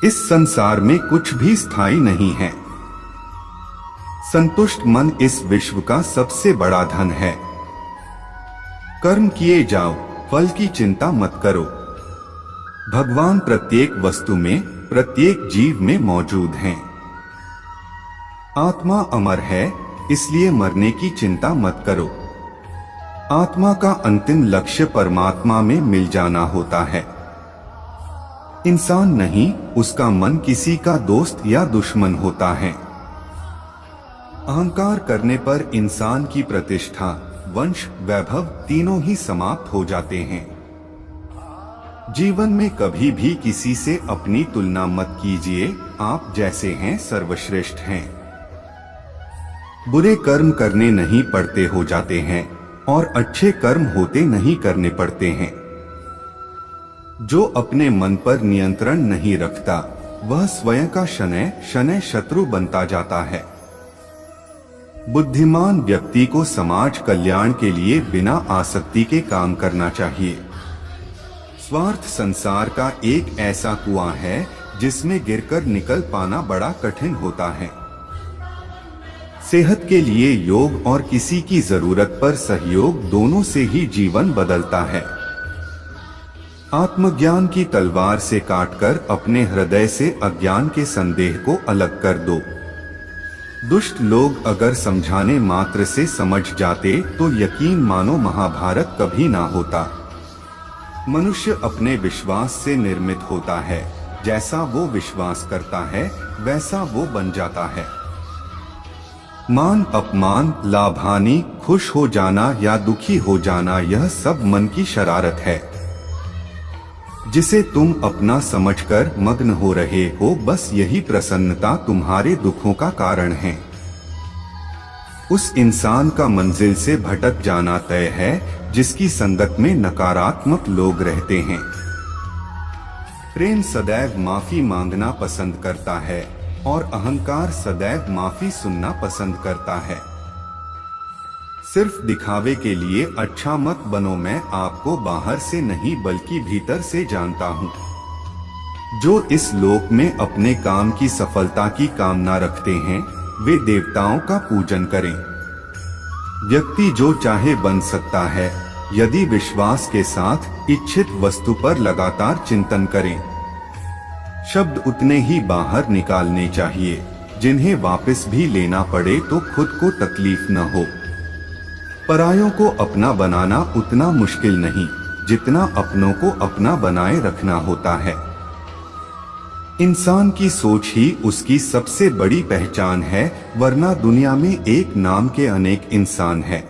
इस संसार में कुछ भी स्थायी नहीं है। संतुष्ट मन इस विश्व का सबसे बड़ा धन है। कर्म किए जाओ, फल की चिंता मत करो। भगवान प्रत्येक वस्तु में, प्रत्येक जीव में मौजूद हैं। आत्मा अमर है, इसलिए मरने की चिंता मत करो। आत्मा का अंतिम लक्ष्य परमात्मा में मिल जाना होता है। इंसान नहीं, उसका मन किसी का दोस्त या दुश्मन होता है। अहंकार करने पर इंसान की प्रतिष्ठा, वंश, वैभव तीनों ही समाप्त हो जाते हैं। जीवन में कभी भी किसी से अपनी तुलना मत कीजिए, आप जैसे हैं सर्वश्रेष्ठ हैं। बुरे कर्म करने नहीं पड़ते हो जाते हैं और अच्छे कर्म होते नहीं करने पड़ते हैं। जो अपने मन पर नियंत्रण नहीं रखता, वह स्वयं का शनैः शनैः शत्रु बनता जाता है। बुद्धिमान व्यक्ति को समाज कल्याण के लिए बिना आसक्ति के काम करना चाहिए। स्वार्थ संसार का एक ऐसा कुआं है जिसमें गिरकर निकल पाना बड़ा कठिन होता है। सेहत के लिए योग और किसी की जरूरत पर सहयोग, दोनों से ही जीवन बदलता है। आत्मज्ञान की तलवार से काटकर अपने हृदय से अज्ञान के संदेह को अलग कर दो। दुष्ट लोग अगर समझाने मात्र से समझ जाते तो यकीन मानो महाभारत कभी ना होता। मनुष्य अपने विश्वास से निर्मित होता है। जैसा वो विश्वास करता है वैसा वो बन जाता है। मान अपमान, लाभ हानि, खुश हो जाना या दुखी हो जाना, यह सब मन की शरारत है जिसे तुम अपना समझकर मग्न हो रहे हो। बस यही प्रसन्नता तुम्हारे दुखों का कारण है। उस इंसान का मंजिल से भटक जाना तय है जिसकी संगत में नकारात्मक लोग रहते हैं। प्रेम सदैव माफी मांगना पसंद करता है और अहंकार सदैव माफी सुनना पसंद करता है। सिर्फ दिखावे के लिए अच्छा मत बनो। मैं आपको बाहर से नहीं बल्कि भीतर से जानता हूँ। जो इस लोक में अपने काम की सफलता की कामना रखते हैं, वे देवताओं का पूजन करें। व्यक्ति जो चाहे बन सकता है यदि विश्वास के साथ इच्छित वस्तु पर लगातार चिंतन करें। शब्द उतने ही बाहर निकालने चाहिए जिन्हें वापस भी लेना पड़े तो खुद को तकलीफ न हो। परायों को अपना बनाना उतना मुश्किल नहीं जितना अपनों को अपना बनाए रखना होता है। इंसान की सोच ही उसकी सबसे बड़ी पहचान है, वरना दुनिया में एक नाम के अनेक इंसान हैं।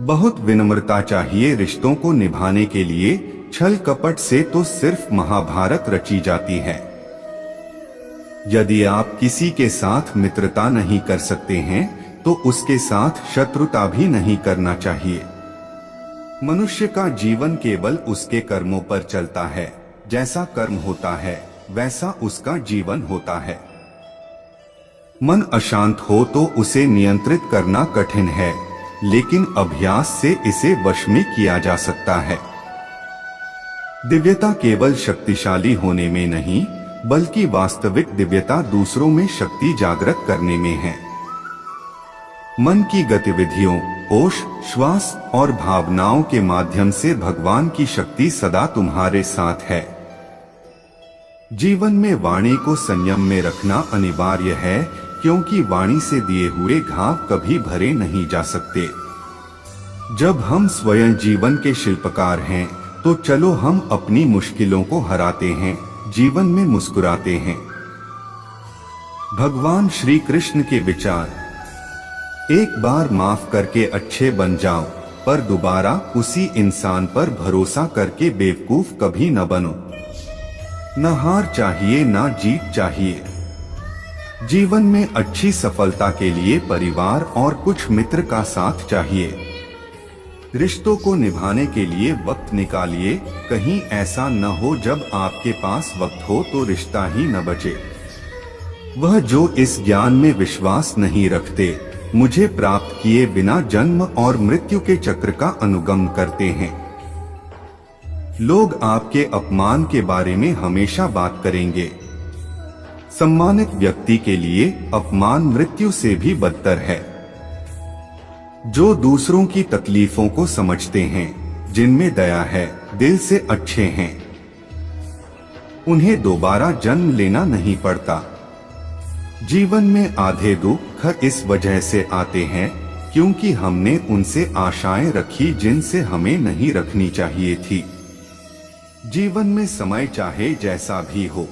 बहुत विनम्रता चाहिए रिश्तों को निभाने के लिए। छल कपट से तो सिर्फ महाभारत रची जाती है। यदि आप किसी के साथ मित्रता नहीं कर सकते हैं तो उसके साथ शत्रुता भी नहीं करना चाहिए। मनुष्य का जीवन केवल उसके कर्मों पर चलता है। जैसा कर्म होता है वैसा उसका जीवन होता है। मन अशांत हो तो उसे नियंत्रित करना कठिन है, लेकिन अभ्यास से इसे वश में किया जा सकता है। दिव्यता केवल शक्तिशाली होने में नहीं, बल्कि वास्तविक दिव्यता दूसरों में शक्ति जागृत करने में है। मन की गतिविधियों, होश, श्वास और भावनाओं के माध्यम से भगवान की शक्ति सदा तुम्हारे साथ है। जीवन में वाणी को संयम में रखना अनिवार्य है, क्योंकि वाणी से दिए हुए घाव कभी भरे नहीं जा सकते। जब हम स्वयं जीवन के शिल्पकार हैं, तो चलो हम अपनी मुश्किलों को हराते हैं, जीवन में मुस्कुराते हैं। भगवान श्री कृष्ण के विचार: एक बार माफ करके अच्छे बन जाओ, पर दोबारा उसी इंसान पर भरोसा करके बेवकूफ कभी न बनो। न हार चाहिए न जीत चाहिए। जीवन में अच्छी सफलता के लिए परिवार और कुछ मित्र का साथ चाहिए। रिश्तों को निभाने के लिए वक्त निकालिए। कहीं ऐसा न हो जब आपके पास वक्त हो तो रिश्ता ही न बचे। वह जो इस ज्ञान में विश्वास नहीं रखते, मुझे प्राप्त किए बिना जन्म और मृत्यु के चक्र का अनुगमन करते हैं। लोग आपके अपमान के बारे में हमेशा बात करेंगे। सम्मानित व्यक्ति के लिए अपमान मृत्यु से भी बदतर है। जो दूसरों की तकलीफों को समझते हैं, जिनमें दया है, दिल से अच्छे हैं, उन्हें दोबारा जन्म लेना नहीं पड़ता। जीवन में आधे दुख इस वजह से आते हैं क्योंकि हमने उनसे आशाएं रखी जिनसे हमें नहीं रखनी चाहिए थी। जीवन में समय चाहे जैसा भी हो,